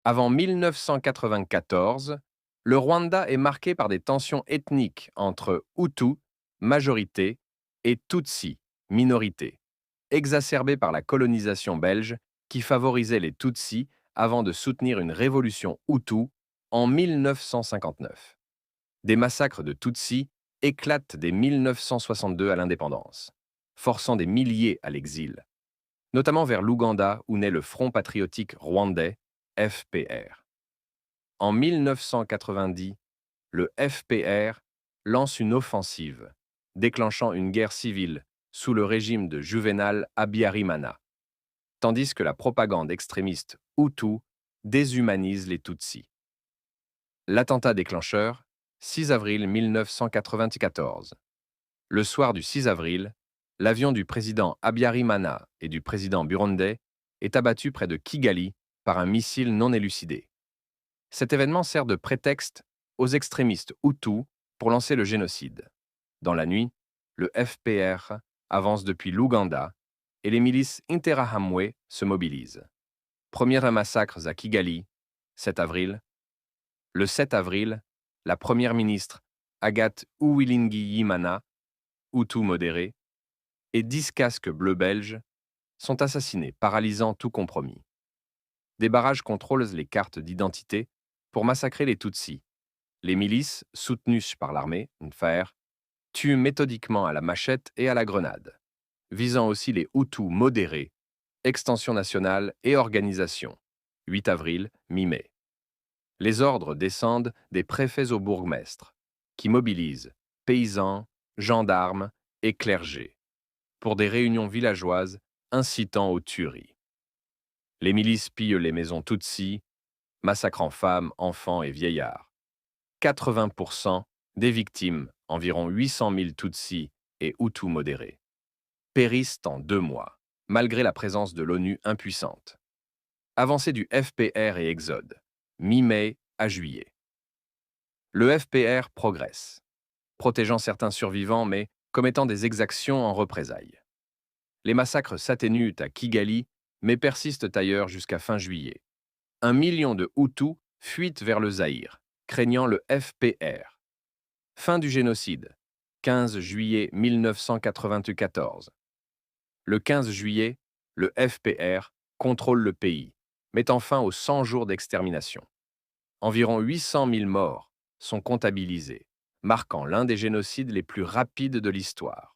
Avant 1994, le Rwanda est marqué par des tensions ethniques entre Hutus, majorité, et Tutsis, minorité, exacerbées par la colonisation belge qui favorisait les Tutsis avant de soutenir une révolution Hutu en 1959. Des massacres de Tutsis éclatent dès 1962 à l'indépendance, forçant des milliers à l'exil, notamment vers l'Ouganda où naît le Front patriotique rwandais, FPR. En 1990, le FPR lance une offensive, déclenchant une guerre civile sous le régime de Juvenal Habyarimana, tandis que la propagande extrémiste Hutu déshumanise les Tutsis. L'attentat déclencheur, 6 avril 1994. Le soir du 6 avril, l'avion du président Habyarimana et du président burundais est abattu près de Kigali par un missile non élucidé. Cet événement sert de prétexte aux extrémistes Hutus pour lancer le génocide. Dans la nuit, le FPR avance depuis l'Ouganda et les milices Interahamwe se mobilisent. Premiers massacres à Kigali, 7 avril. Le 7 avril, la première ministre Agathe Uwilingiyimana, Hutu modéré, et 10 casques bleus belges sont assassinés, paralysant tout compromis. Des barrages contrôlent les cartes d'identité pour massacrer les Tutsis. Les milices, soutenues par l'armée, FAR, tuent méthodiquement à la machette et à la grenade, visant aussi les Hutus modérés, Extension nationale et organisation, 8 avril, mi-mai. Les ordres descendent des préfets au bourgmestre, qui mobilisent paysans, gendarmes et clergés pour des réunions villageoises incitant aux tueries. Les milices pillent les maisons Tutsis, massacrant femmes, enfants et vieillards. 80% des victimes, environ 800 000 Tutsis et Hutus modérés, périssent en 2 mois, malgré la présence de l'ONU impuissante. Avancée du FPR et exode, mi-mai à juillet. Le FPR progresse, protégeant certains survivants mais commettant des exactions en représailles. Les massacres s'atténuent à Kigali mais persistent ailleurs jusqu'à fin juillet. 1 million de Hutus fuient vers le Zaïre, craignant le FPR. Fin du génocide, 15 juillet 1994. Le 15 juillet, le FPR contrôle le pays, mettant fin aux 100 jours d'extermination. Environ 800 000 morts sont comptabilisés, marquant l'un des génocides les plus rapides de l'histoire.